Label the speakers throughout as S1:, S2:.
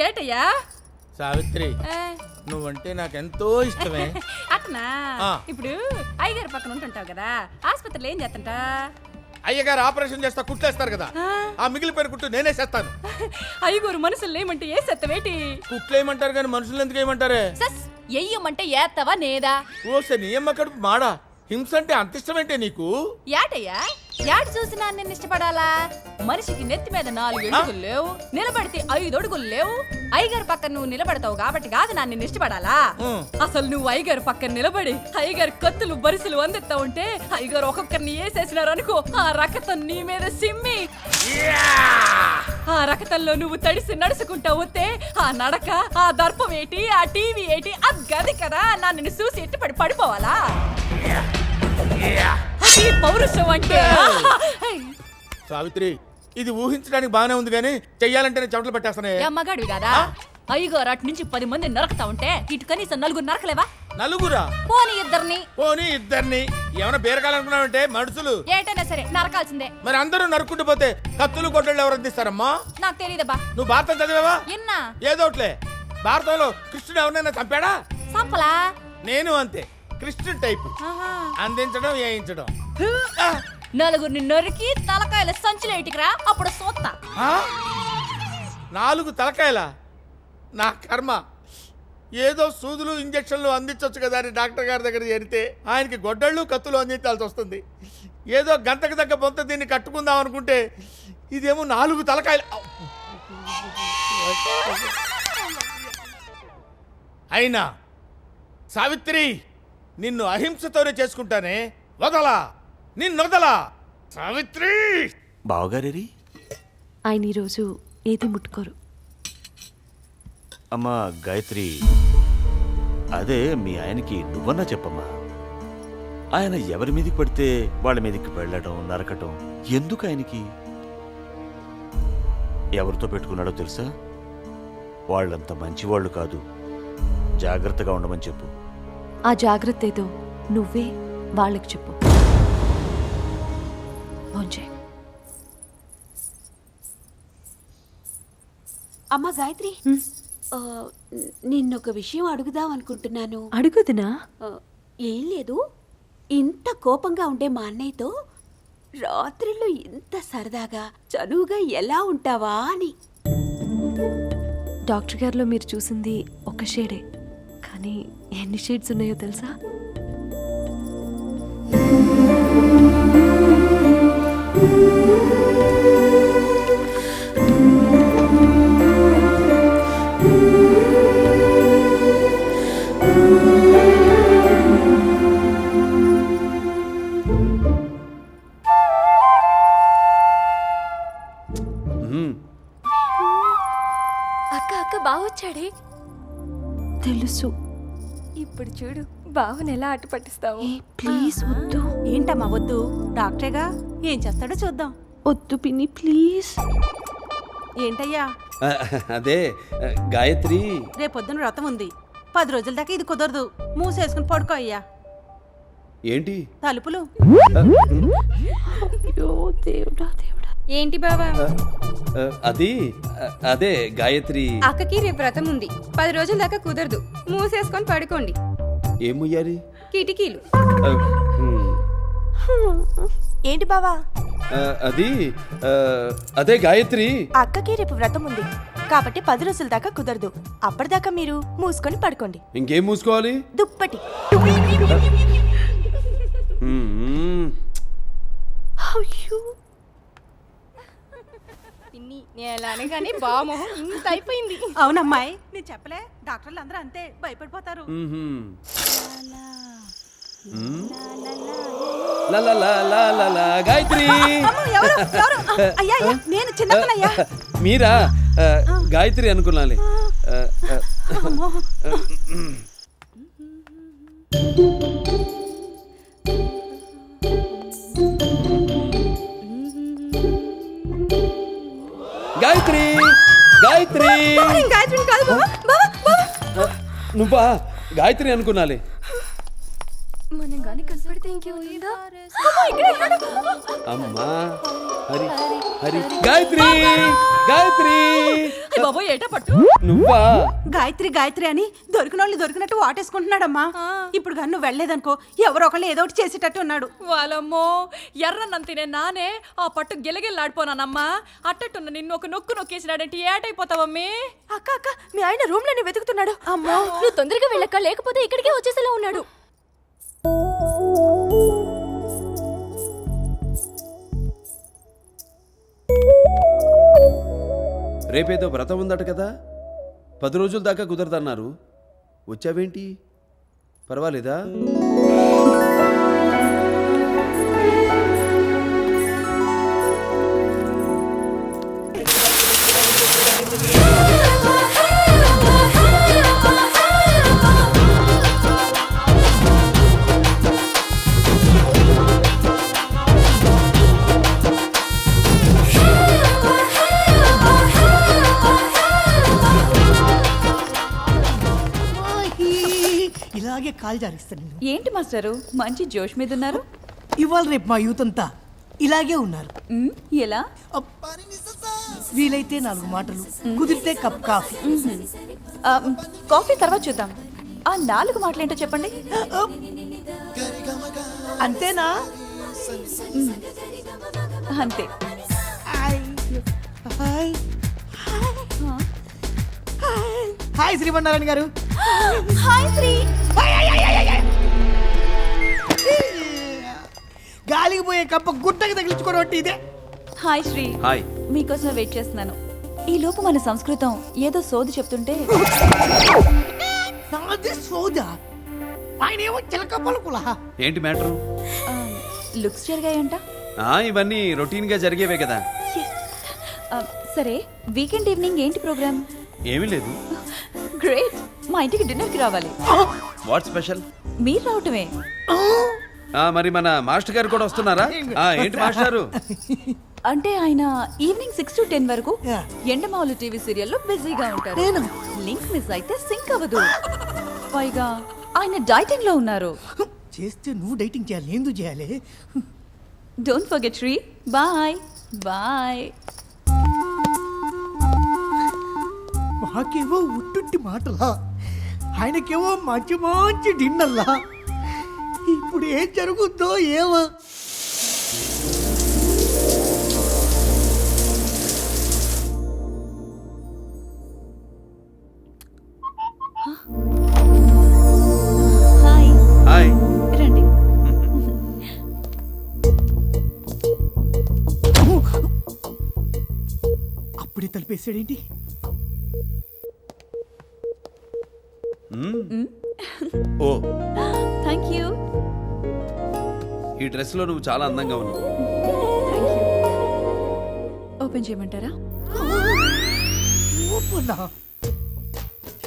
S1: ఏటయ్యా
S2: సావిత్రి, నువ్వంటే నాకెంతో ఇష్టమే.
S1: అట్నా? ఇప్పుడు అయ్యగారి పక్కన ఉంటుంటావు కదా, ఆసుపత్రిలో ఏం చేస్తుంటా?
S2: అయ్యగారు ఆపరేషన్ చేస్తా కుట్లేస్తారు కదా, ఆ మిగిలిపోయిన కుట్టు నేనే చేస్తాను.
S1: అయ్యగారు మనుషులు ఏమంటే ఏ సెత్తవేటి?
S2: కుట్లు ఏమంటారు కానీ మనుషులు ఎందుకు ఏమంటారే?
S1: ఎయ్యమంటే ఏత్తవా నేదా?
S2: ఓసే నీ అమ్మ కడుపు మాడా, హింస అంటే అంత ఇష్టమేంటే నీకు?
S1: యాటయ్యా, యాట చూసినా నిన్ను ఇష్టపడాలా? మనిషికి నెత్తి మీద 4 అడుగులు లేవు, నిలబడితే 5 అడుగులు లేవు. అయ్యగారు పక్కన నువ్వు నిలబడతావు కాబట్టి కాదు నా నిన్ను ఇష్టపడాలా? అసలు నువ్వు అయ్యగారు పక్కన నిలబడి అయ్యగారు కత్తులు బరిసెలు అందిస్తా ఉంటే అయ్యగారు ఒక్కొక్కరిని వేసేసినారు అనుకో, ఆ రకతం నీ మీద సిమ్మి ఆ రకతంలో నువ్వు తడిసి నడుచుకుంటా వస్తే ఆ నడక, ఆ దర్పం ఏంటి, ఆ టీవీ ఏంటి, ఆ గది కదా నా నిన్ను చూసి ఎట్టుపడి పడిపోవాలా? అది పౌరుషం అంటే.
S2: సావిత్రి, ఇది ఊహించడానికి బానే ఉంది కానీ చెయ్యాలంటే చెమటలు పెట్టేస్తానే.
S1: మగాడివి కదా, అయ్యగారు అటు నుంచి 10 మంది నరకతా ఉంటే ఇటు కనీసం 4 నరకలేవా?
S2: నలుగురా?
S1: పోనీ ఇద్దరిని.
S2: ఏమైనా బేరకాలనుకున్నావంటే మనుషులు
S1: ఏటైనా సరే నరకాల్సిందే.
S2: మరి అందరూ నరుక్కుంటూ పోతే కత్తులు గొడ్డళ్ళు ఎవరు అందిస్తారమ్మా?
S1: నాకు తెలియదబ్బా.
S2: నువ్వు భారతం చదివావా?
S1: ఎన్నా?
S2: ఏదోట్లే. భారతంలో కృష్ణుడు ఎవరినైనా చంపాడా?
S1: సంపలా.
S2: నేను అంతే, కృష్ణుడు టైపు. అందించడం, వేయించడం.
S1: 4 నరికి తలకాయల సంచులు ఏటికిరా, అప్పుడు సోత్తా.
S2: 4 తలకాయల? నా కర్మ. ఏదో సూదులు ఇంజక్షన్లు అందించవచ్చు కదా అని డాక్టర్ గారి దగ్గర చేరితే ఆయనకి గొడ్డళ్ళు కత్తులు అందించాల్సి వస్తుంది. ఏదో గంటకు తగ్గ బొంత దీన్ని కట్టుకుందాం అనుకుంటే ఇదేమో 4 తలకాయలు. అయినా సావిత్రి, నిన్ను అహింసతోనే చేసుకుంటానే, వదలా, నిన్నొదలా సావిత్రి.
S3: బావగారేరి?
S4: ఆయన ఈరోజు ఏది ముట్టుకోరు.
S3: అమ్మా గాయత్రి, అదే మీ ఆయనకి నువ్వన్నా చెప్పమ్మా. ఆయన ఎవరి మీదకి పడితే వాళ్ళ మీదకి వెళ్ళడం, నరకటం ఎందుకు ఆయనకి? ఎవరితో పెట్టుకున్నాడో తెలుసా? వాళ్ళంత మంచివాళ్ళు కాదు, జాగ్రత్తగా ఉండమని చెప్పు.
S4: ఆ జాగ్రత్త ఏదో నువ్వే వాళ్ళకి చెప్పు.
S5: అమ్మా గాయత్రి, నిన్నొక విషయం అడుగుదాం అనుకుంటున్నాను.
S4: అడుగుదునా?
S5: ఏం లేదు, ఇంత కోపంగా ఉండే మా అన్నయ్యతో రాత్రిళ్ళు ఇంత సరదాగా చనువుగా ఎలా ఉంటావా అని.
S4: డాక్టర్ గారిలో మీరు చూసింది ఒక షేడే, కానీ ఎన్ని షేడ్స్ ఉన్నాయో తెలుసా?
S6: అక్క బావొచ్చాడే.
S4: తెలుసు.
S6: ఇప్పుడు చూడు బావని ఎలా ఆట పట్టిస్తావు.
S4: ప్లీజ్ వద్దు.
S5: ఏంటమ్మా వద్దు, డాక్టరేగా, ఏం చేస్తాడో చూద్దాం.
S4: వద్దు పిన్ని, ప్లీజ్.
S5: ఏంటయ్యా?
S7: అదే గాయత్రి,
S5: రేపొద్దున వ్రతం ఉంది, 10 రోజుల దాకా ఇది కుదరదు. మూసేసుకుని పడుకో అయ్యా.
S7: ఏంటి
S5: తలుపులు?
S6: ఏంటి బావా?
S7: అదే గాయత్రి,
S6: అక్కకి రేపు వ్రతం ఉంది, 10 రోజుల దాకా కుదరదు. మూసేసుకొని పడుకోండి.
S7: ఏం ముయ్యాలి?
S6: కిటికీలు.
S8: ఏంటి బావా?
S7: అదే గాయత్రి,
S8: అక్కకి రేపు వ్రతం ఉంది కాబట్టి 10 రోజుల దాకా కుదరదు. అప్పటిదాకా మీరు మూసుకొని పడుకోండి.
S7: ఇంకేం మూసుకోవాలి?
S8: దుప్పటి.
S6: ఎలానే కానీ బామోహం ఇంత అయిపోయింది.
S5: అవునమ్మాయి, నేను చెప్పలే, డాక్టర్లు అందరూ అంతే, భయపడిపోతారు.
S7: గాయత్రి,
S5: అయ్యా నేను చిన్నయ్యా.
S7: మీరా? గాయత్రి అనుకున్నాలే. గాయత్రి, గాయత్రి,
S6: గాయత్రి కాదు
S7: నువ్వా? గాయత్రి అనుకున్నాలే.
S6: మనం గాని కనపడితే
S4: ఇంకేముందా
S7: అమ్మా హరి హరి గాయత్రి గాయత్రి
S1: బాబోయ్ ఏటా పట్టు
S7: నువ్వా
S8: గాయత్రి గాయత్రి అని దొరికిన వాళ్ళు దొరికినట్టు వాటేసుకుంటున్నాడమ్మా. ఇప్పుడు కానీ నువ్వు వెళ్ళలేదనుకో ఎవరో ఒకళ్ళు ఏదో ఒకటి చేసేటట్టు ఉన్నాడు.
S1: వాళ్ళమ్మో ఎర్రన్నం తినే నానే ఆ పట్టు గిలగిల్లాడిపోనానమ్మా. అట్టట్టున్న నిన్ను ఒక నొక్కు నొక్కేసినాడంటే ఏటైపోతావమ్మి?
S8: అక్క అక్క మీ ఆయన రూమ్ లోనే వెతుకుతున్నాడు. అమ్మో
S4: నువ్వు తొందరగా వెళ్ళక్క, లేకపోతే ఇక్కడికే వచ్చేసేలా ఉన్నాడు.
S7: రేపేదో వ్రతం ఉందట కదా, 10 రోజుల దాకా కుదరదన్నారు. వచ్చావేంటి? పర్వాలేదా?
S9: ఇలాగే కాల్ జారిస్తాను నేను.
S1: ఏంటి మాస్టరు మంచి జోష్ మీద ఉన్నారు?
S9: ఇవాళ రేపు మా యూత్ అంతా ఇలాగే ఉన్నారు.
S1: ఎలా?
S9: వీలైతే 4 మాటలు, కుదిరితే కప్ కాఫీ.
S1: కాఫీ తర్వాత చూద్దాం. ఆ 4 మాటలు ఏంటో చెప్పండి.
S9: అంతేనా?
S1: అంతే.
S9: హాయ్ హాయ్ శ్రీమన్నారాయణ గారు.
S8: హాయ్ శ్రీ.
S9: గాలికి పోయే కప్ప గుట్టకి తగిలించుకోవడం అంటే ఇదే.
S1: హాయ్ శ్రీ.
S7: హాయ్.
S1: మీకోసం వెయిట్ చేస్తున్నాను. ఈ లోపు మన సంస్కృతం ఏదో సోది చెప్తుంటే
S9: నాది సోదా, ఆయన ఏమో చిలక పలుకులా.
S7: ఏంటి మ్యాటరు?
S1: లుక్స్ జరిగాయంట.
S7: ఇవన్నీ రొటీన్గా జరిగేవే కదా.
S1: సరే వీకెండ్ ఈవినింగ్ ఏంటి ప్రోగ్రామ్?
S7: ఏమీ లేదు.
S1: గ్రేట్. మా ఇంటికి డిన్నర్కి రావాలి.
S7: What special?
S1: మీరు రావటమే.
S7: మరి మన మాస్టర్ గారు కూడా వస్తున్నారా? ఏంటి మాస్టారు?
S1: అంటే ఆయన ఈవినింగ్ 6 to 10 వరకు
S9: Yeah.
S1: ఎండమావులు టీవీ సీరియల్లో బిజీగా ఉంటారు.
S9: నేను
S1: లింక్ మిస్ అయితే సింక్ అవ్వదు. పైగా ఆయన డైటింగ్ లో ఉన్నారు.
S9: చేస్తే నువ్వు డైటింగ్ చేయాలి, ఎందుకు చేయాలి?
S1: Don't forget Sri. Bye bye.
S9: మాకేమో ఉట్టుంటి మాటలా, ఆయనకేమో మంచి మంచి డిన్నర్లా. ఇప్పుడు ఏం జరుగుద్దో ఏమో.
S1: హాయ్.
S7: హాయ్.
S1: రండి.
S9: అప్పుడే తలిపేసాడేంటి?
S7: ఓ,
S1: థ్యాంక్ యూ.
S7: ఈ డ్రెస్లో నువ్వు చాలా అందంగా ఉన్నావు.
S1: ఓపెన్ చేయమంటారా?
S9: ఓపన్నా.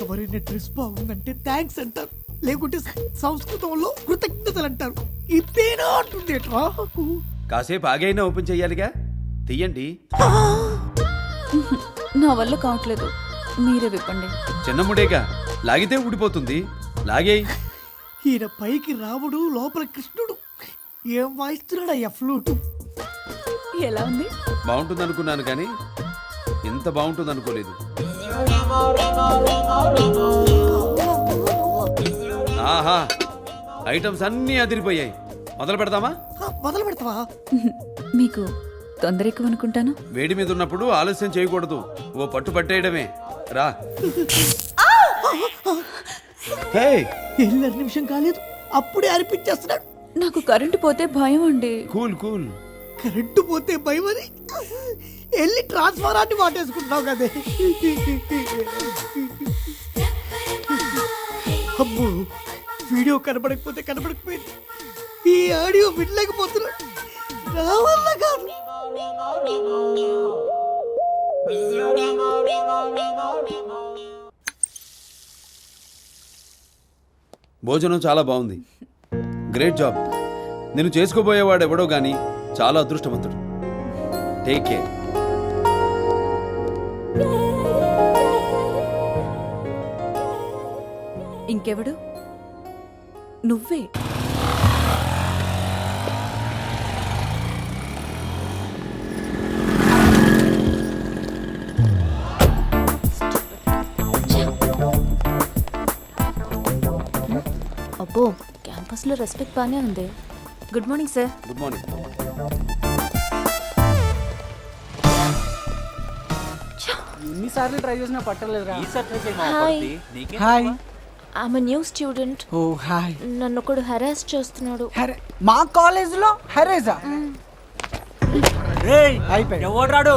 S9: ఎవరైనా డ్రెస్ బాగుందంటే థ్యాంక్స్ అంటారు, లేకుంటే సంస్కృతంలో కృతజ్ఞతలు అంటారు. ఇదేనా అంటుందేట్రా?
S7: కాసేపు ఆగైనా ఓపెన్ చెయ్యాలిగా. తీయండి.
S1: నా వల్ల కావట్లేదు, మీరే విప్పండి.
S7: చిన్నముడేగా, లాగితే ఊడిపోతుంది. లాగేయ్.
S9: ఈయన పైకి రాముడు, లోపల కృష్ణుడు. ఏం వాయిస్తున్నాడా ఫ్లూటు?
S1: ఎలా ఉంది?
S7: బాగుంటుంది అనుకున్నాను కానీ ఇంత బాగుంటుంది అనుకోలేదు. ఆహా, ఐటమ్స్ అన్నీ అదిరిపోయాయి. మొదలు పెడతామా?
S9: మొదలు పెడతావా?
S1: మీకు తొందర ఎక్కువ అనుకుంటాను.
S7: వేడి మీద ఉన్నప్పుడు ఆలస్యం చేయకూడదు. ఓ పట్టు పట్టేయడమే. రా. హే,
S9: 2 నిమిషం కాలేదు, అప్పుడే అనిపించేస్తున్నాడు.
S1: నాకు కరెంటు పోతే భయం అండి.
S7: Cool cool.
S9: కరెంటు పోతే భయమని వెళ్ళి ట్రాన్స్ఫారాన్ని వాటేసుకుంటున్నావు కదే. అబ్బో, వీడియో కనబడకపోతే కనబడకపోయింది, ఈ ఆడియో వినలేకపోతున్నాడు. నా వల్ల కాదు.
S7: భోజనం చాలా బాగుంది. Great job. నేను చేసుకోబోయేవాడు ఎవడో గాని చాలా అదృష్టవంతుడు. Take care.
S1: ఇంకెవడు? నువ్వే.
S4: క్యాంపస్లో రెస్పెక్ట్ బాగానే ఉంది. Good morning sir.
S7: Good morning.
S9: ఎన్నిసార్లు ట్రై చేసినా పట్టలేదురా.
S4: Hi. I'm new student.
S9: Oh hi.
S4: నన్ను ఒకడు హెరాస్ చేస్తున్నాడు.
S9: మా కాలేజీలో హెరేజా అయిపోయాడు. ఎవడాడు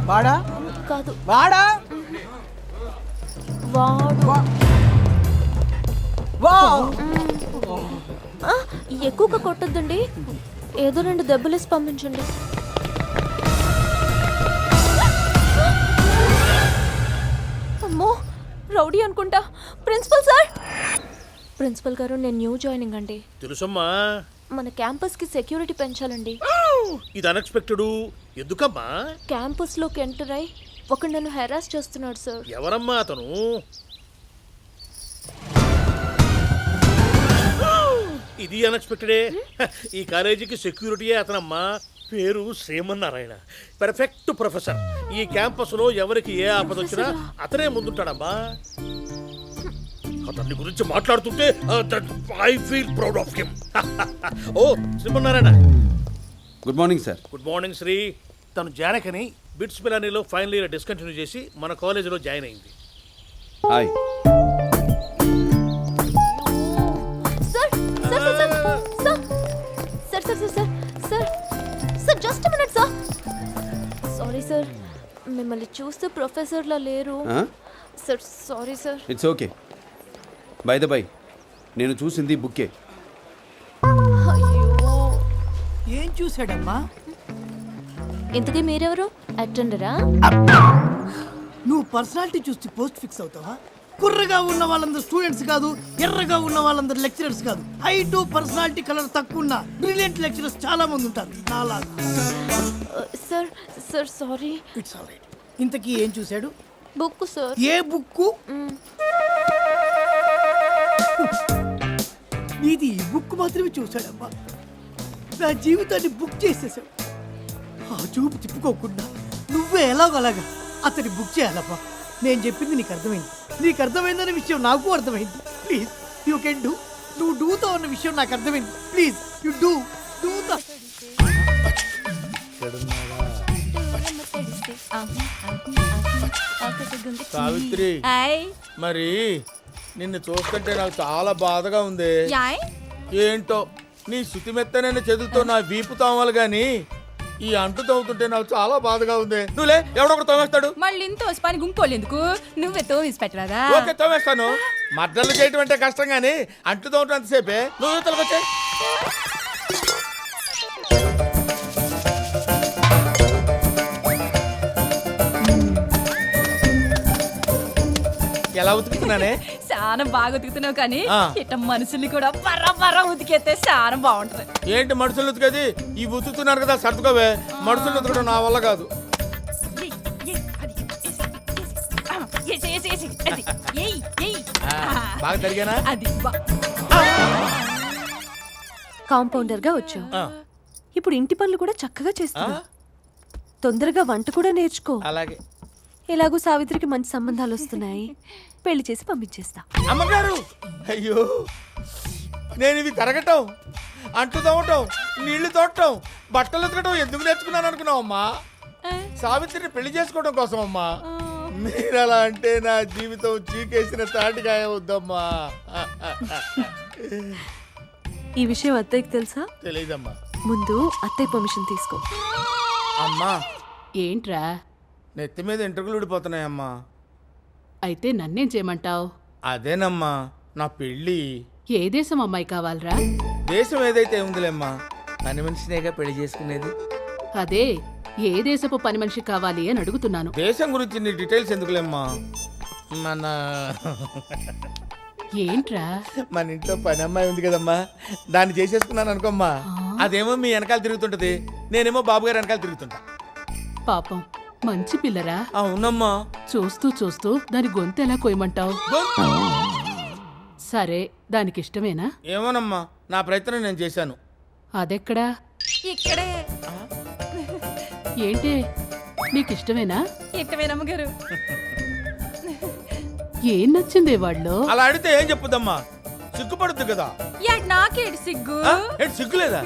S9: వాడా
S4: కాదు,
S9: వాడా
S4: వాడు. ఎక్కువగా కొట్టొద్దండి, ఏదో 2 దెబ్బలేసి పంపించండి. అమ్మో, రౌడీ అనుకుంటా. Principal sir. ప్రిన్సిపల్ గారు, నేను న్యూ జాయినింగ్ అండి.
S2: తెలుసమ్మా.
S4: మన క్యాంపస్ కి సెక్యూరిటీ పెంచాలండి.
S2: ఇది అన్ఎక్స్పెక్టెడ్. ఎందుకమ్మా?
S4: క్యాంపస్ లోకి ఎంటర్ అయి ఒకడు నన్ను హెరాస్ చేస్తున్నాడు సార్.
S2: ఎవరమ్మా అతను? ఇది అన్ఎక్స్పెక్టెడే. ఈ కాలేజీకి సెక్యూరిటీయే అతనమ్మా. పేరు శ్రీమన్నారాయణ. Perfect professor. ఈ క్యాంపస్ లో ఎవరికి ఏ ఆపద వచ్చినా అతనే ముందుంటాడమ్మా. అతన్ని గురించి మాట్లాడుతుంటే I feel proud of him. Oh Srimannarayana.
S7: Good morning sir.
S2: Good morning Sri. తను జానకని బిట్స్ పిలానీలో ఫైనల్ ఇయర్ డిస్కంటిన్యూ చేసి మన కాలేజీలో జాయిన్ అయింది.
S7: Hi.
S4: Sir sir sir sir sir sir sir sir sir just minute sir. Sorry sir, మిమ్మల్ని చూస్తే ప్రొఫెసర్లా లేరు sir. Sorry sir.
S7: It's okay. By the by, నేను చూసింది బుక్కే.
S4: అయ్యో,
S9: ఏం చూసాడమ్మా?
S4: ఇంతకీ మీరెవరు? అటెండరా?
S9: నువ్వు పర్సనాలిటీ చూస్తే పోస్ట్ ఫిక్స్ అవుతావా? కుర్రగా ఉన్న వాళ్ళందరూ స్టూడెంట్స్ కాదు, ఎర్రగా ఉన్న వాళ్ళందరూ లెక్చరర్స్ కాదు. హైట్ పర్సనాలిటీ కలర్ తక్కువ ఉన్న బ్రిలియంట్ లెక్చరర్స్ చాలా మంది ఉంటారు నాలాగా.
S4: Sir sir sorry.
S9: It's all right. ఇంతకీ ఏం చూశాడు?
S4: Book sir.
S9: ఏ బుక్? నీది ఈ బుక్ మాత్రమే చూశాడమ్మా. నా జీవితాన్ని బుక్ చేసేసావు. ఆ చూపు తిప్పుకోకుండా నువ్వే ఎలాగోలాగా అతన్ని బుక్ చేయాలమ్మా. నేను చెప్పింది నీకు అర్థమైంది. నీకు అర్థమైందనే విషయం నాకు అర్థమైంది. Please you can do. నువ్వు డూతో అన్న విషయం నాకు అర్థమైంది. ప్లీజ్ యూ డూ డూతో.
S2: సావిత్రి,
S1: ఆయ్
S2: మరి నిన్ను చూస్తుంటే నాకు చాలా బాధగా ఉంది.
S1: యాయ్
S2: ఏంటో నీ శుతిమెత్తనైన చేతులతో నా వీపు తోమాలి గాని ఈ అంటు తవ్వుతుంటే నాకు చాలా బాధగా ఉంది. నువ్వులే, ఎవడొకడు తోమేస్తాడు.
S1: మళ్ళీ ఇంత పని గుంకోలు ఎందుకు? నువ్వే తోమేసి పెట్టరాదా?
S2: ఓకే తోమేస్తాను. మద్దలు చేయటం అంటే కష్టం గాని అంటు తోమటం అంతసేపే. నువ్వు తలకొచ్చే. ఎలా ఉతుకుతున్నానే?
S1: చాలా బాగా ఉతుకుతున్నావు కానీ
S2: ఆ.
S1: ఇట్ట మనుషుల్ని కూడా బర్ర ఉతికేస్తే చాలా బాగుంటది.
S2: ఏంటి మనుషులు ఉతికేది? ఈ ఉతుకుతున్నారు కదా సర్దుకోవే. మనుషులు ఉతకడం నా వల్ల కాదు. బాగా జరిగానా?
S1: అది
S4: కాంపౌండర్ గా వచ్చావు.
S2: ఆ,
S4: ఇప్పుడు ఇంటి పనులు కూడా చక్కగా చేస్తావు. తొందరగా వంట కూడా నేర్చుకో.
S2: అలాగే.
S4: ఎలాగో సావిత్రికి మంచి సంబంధాలు వస్తున్నాయి, పెళ్లి చేసి పంపించేస్తా.
S2: అమ్మగారు, అయ్యో నేను ఇవి తరగటం, అంటు తవ్వటం, నీళ్లు తోడటం, బట్టలు ఉతకటం ఎందుకు నేర్చుకున్నాను అనుకున్నావు అమ్మా? సావిత్రిని పెళ్లి చేసుకోవడం కోసం అమ్మా. మీరు అలా అంటే నా జీవితం చీకేసిన తాటికాయ వద్దమ్మా.
S4: ఈ విషయం అత్తయ్యకి తెలుసా?
S2: తెలీదమ్మా.
S4: ముందు అత్తయ్య పర్మిషన్ తీసుకో.
S2: అమ్మా,
S1: ఏంట్రా?
S2: నెత్తి మీద ఎంట్రుకలు ఊడిపోతున్నాయమ్మా.
S1: అయితే నన్నేం చేయమంటావు?
S2: అదేనమ్మా నా పెళ్ళి.
S1: ఏ దేశం అమ్మాయి కావాలరా?
S2: దేశం ఏదైతే ఉందిలేమ్మా, పని మనిషినేగా పెళ్లి చేసుకునేది.
S1: అదే ఏ దేశపు పని మనిషి కావాలి అని అడుగుతున్నాను.
S2: దేశం గురించి నీ డీటెయిల్స్ ఎందుకులేమ్మా? మన
S1: ఏంట్రా?
S2: మన ఇంట్లో పని అమ్మాయి ఉంది కదమ్మా, దాన్ని చేసేసుకున్నాను అనుకోమ్మా. అదేమో మీ వెనకాల తిరుగుతుంటది, నేనేమో బాబు గారి వెనకాల తిరుగుతుంటా.
S1: పాపం మంచి పిల్లరా.
S2: అవునమ్మా.
S1: చూస్తూ చూస్తూ దాని గొంతు ఎలా కొయ్యమంటావు? సరే, దానికి ఇష్టమేనా?
S2: ఏమోనమ్మా, నా ప్రయత్నం నేను చేశాను.
S1: అదెక్కడా?
S5: ఇక్కడే.
S1: ఏంటి, నీకు ఇష్టమేనా?
S5: ఇష్టమేనమ్మగారు.
S1: ఏం నచ్చింది వాళ్ళు?
S2: అలా అడిగితే ఏం చెప్పుదమ్మా? సిగ్గుపడుద్ది కదా.
S1: యాడ్ నాకేడు సిగ్గు.
S2: ఆ? ఏంటి సిగ్గులేదా?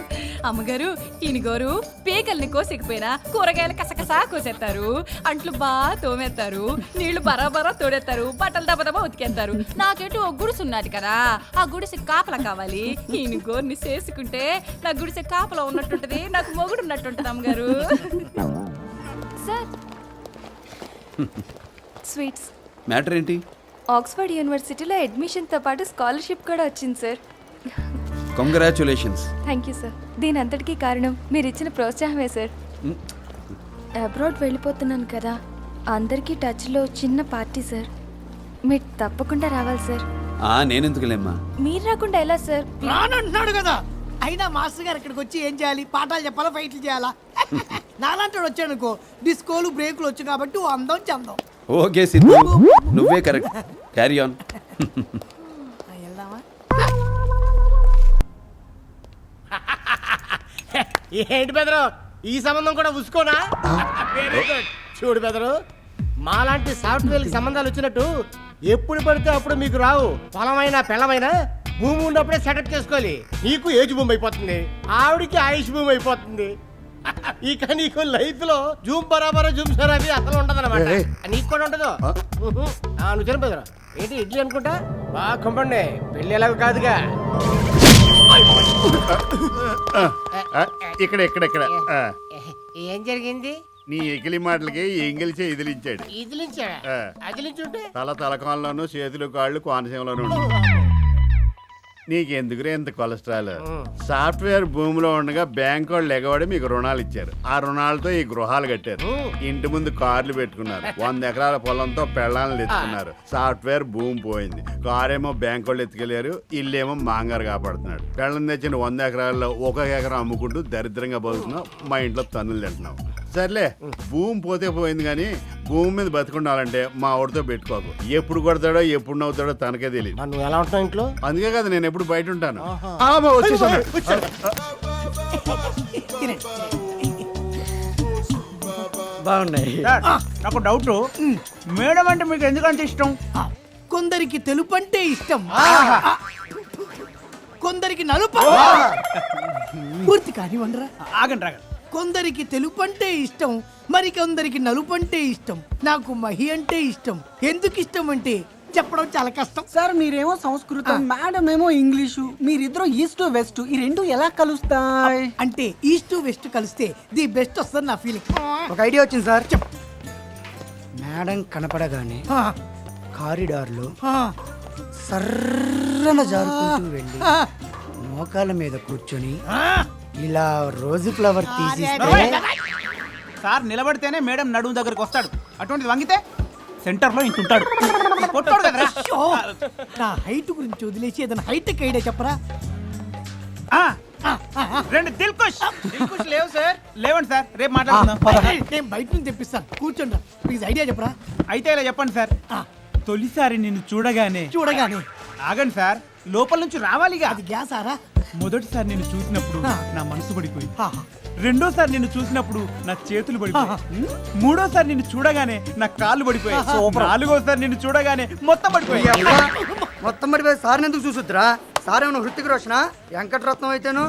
S1: అమ్మగారు ఈయనగోరు పీకల్ని కోసికపోయినా కూరగాయలు కసకసా కోసేస్తారు, అంట్లు బాగా తోమేస్తారు, నీళ్లు బరాబరా తోడేస్తారు, బట్టలు దబదబా ఉతికేస్తారు. నాకేటు ఒక గుడిసె ఉన్నది కదా, ఆ గుడిసె కాపలా కావాలి. ఈయన గోర్ని చేసుకుంటే నా గుడిసె కాపలా ఉన్నట్టుంటది, నాకు మొగుడు ఉన్నట్టుంటది అమ్మగారు.
S6: Sir sweets.
S7: మ్యాటర్ ఏంటి?
S6: ఆక్స్ఫర్డ్ యూనివర్సిటీలో అడ్మిషన్తో పాటు స్కాలర్షిప్ కూడా వచ్చింది sir.
S7: Congratulations.
S6: Thank you sir. దీని అంతటికీ కారణం మీరు ఇచ్చిన ప్రోత్సాహమే సార్. అబ్రాడ్ వెళ్ళిపోతున్నాను కదా, అందరికీ టచ్లో చిన్న పార్టీ సార్. మీరు తప్పకుండా రావాలి సార్.
S7: నేనెందుకులేమ్మా?
S6: మీరు రాకుండా ఎలా సార్?
S9: రానంటున్నాడు కదా. అయినా మాస్టర్ గారు ఇక్కడికి వచ్చి ఏం చేయాలి? పాఠాలు చెప్పాలా, ఫైట్లు చేయాలా? నాలాంటి వాడు వచ్చాడు అనుకో, డిస్కోలు బ్రేకులు వచ్చు కాబట్టి ఓ అందం చందం.
S7: ఓకే సిద్ధు, నువ్వే కరెక్ట్. Carry on.
S9: వెళ్దామా?
S10: ఏంటి బెదరు, ఈ సంబంధం కూడా ఉసుకోనా? Very good. చూడు బెదరు, మాలాంటి సాఫ్ట్వేర్ సంబంధాలు వచ్చినట్టు ఎప్పుడు పడితే అప్పుడు మీకు రావు. పొలమైనా పెళ్ళమైనా భూమి ఉన్నప్పుడే సెటప్ చేసుకోవాలి. నీకు ఏజ్ భూమి అయిపోతుంది, ఆవిడికి ఆయుష్ భూమి అయిపోతుంది. ఇక నీకు లైఫ్ లో జూమ్ బరాబర్ జూమ్ సరాబి అసలు ఉండదు అనమాట. నీకు కూడా ఉండదు. నువ్వు తిన బెదరు. ఏంటి ఇడ్లీ అనుకుంటా? బాగా కంపండి, పెళ్ళి ఎలాగో కాదుగా.
S11: ఇక్కడ ఇక్కడ ఇక్కడ
S10: ఏం జరిగింది?
S11: నీ ఎగిలి మాటలకి ఎంగిలిచే ఎదిలించాడు.
S10: ఇదిలించాడా? అదిలించుంటే
S11: తలకాలంలోనూ చేతులు కాళ్ళు కోనసీమలోనూ నీకెందుకురే ఇంత కొలెస్ట్రాల్? సాఫ్ట్వేర్ భూమిలో ఉండగా బ్యాంక్ వాళ్ళు ఎగబడి మీకు రుణాలు ఇచ్చారు. ఆ రుణాలతో ఈ గృహాలు కట్టారు, ఇంటి ముందు కార్లు పెట్టుకున్నారు, 100 ఎకరాల పొలంతో పెళ్ళాలను తెచ్చుకున్నారు. సాఫ్ట్వేర్ భూమి పోయింది, కారేమో బ్యాంక్ వాళ్ళు ఎత్తుకెళ్ళారు, ఇల్లేమో మాంగారు కాపాడుతున్నాడు. పెళ్ళం తెచ్చిన 100 ఎకరాల్లో 1 ఎకరం అమ్ముకుంటూ దరిద్రంగా బతుకున్నావు. మా ఇంట్లో తన్నులు తింటున్నావు. సర్లే, భూమి పోతే పోయింది, కానీ భూమి మీద బతుకుండాలంటే మా ఊడితో పెట్టుకోకు. ఎప్పుడు కొడతాడో ఎప్పుడు నవ్వుతాడో తనకే తెలియదు.
S10: నువ్వు ఎలా ఉంటావు ఇంట్లో?
S11: అందుకే కదా నేను ఎప్పుడు బయట ఉంటాను.
S9: బాగున్నాయి.
S10: నాకు డౌట్, మేడం అంటే మీకు ఎందుకంత ఇష్టం?
S9: కొందరికి తెలుపు అంటే ఇష్టం, కొందరికి నలుపు. పూర్తి కానివ్వండిరా.
S10: ఆగండి రాగండి.
S9: కొందరికి తెలుపు అంటే ఇష్టం, మరి కొందరికి నలుపు అంటే ఇష్టం. నాకు మహి అంటే ఇష్టం. ఎందుకు ఇష్టం అంటే చెప్పడం చాలా కష్టం.
S12: సార్ మీరేమో సంస్కృతం, మేడం ఏమో ఇంగ్లీషు, మీరిద్దరు ఈస్ట్ వెస్ట్, ఈ రెండు ఎలా కలుస్తాయి?
S9: అంటే ఈస్ట్ వెస్ట్ కలిస్తే ది బెస్ట్ వస్తుంది నా ఫీలింగ్.
S12: ఒక ఐడియా వచ్చింది సార్. మేడం కనపడగానే కారిడార్లో సర్రన జారుకుంటూ వెళ్ళి మోకాల మీద కూర్చొని ఇలా రోజు ఫ్లవర్ తీసిస్తే
S10: సార్ నిలబడితేనే మేడం నడుము దగ్గరకు వస్తాడు, అటువంటిది వంగితే సెంటర్ లో ఇంటుంటాడు. కొట్టాడు కదరా.
S9: నా హైట్ గురించి వదిలేసి ఏదైనా హైట్ ఐడియా చెప్పరా?
S10: రెండు దిల్కుష్ లేవు సార్. లేవండి సార్, రేపు మాట్లాడుకుందాం.
S9: నేను బయట నుంచి తెప్పిస్తాను, కూర్చోండి. ప్లీజ్ ఐడియా చెప్పరా?
S10: అయితే ఇలా చెప్పండి సార్. తొలిసారి నిన్ను చూడగానే ఆగండి సార్, లోపల నుంచి రావాలిగా.
S9: అది గ్యాస్ ఆరా?
S10: మొదటిసారి నిన్ను చూసినప్పుడు నా మనసు పడిపోయింది, రెండోసారి నిన్ను చూసినప్పుడు నా చేతులు పడిపోయాయి, మూడోసారి నిన్ను చూడగానే నా కాళ్ళు పడిపోయాయి, నాలుగోసారి నిన్ను చూడగానే మొత్తం పడిపోయాయి.
S12: మొత్తం పడిపోయి సార్ ఎందుకు చూసుద్రా? సార్ ఏమన్నా హృతిక్ రోషనా, వెంకటరత్నం అయితేను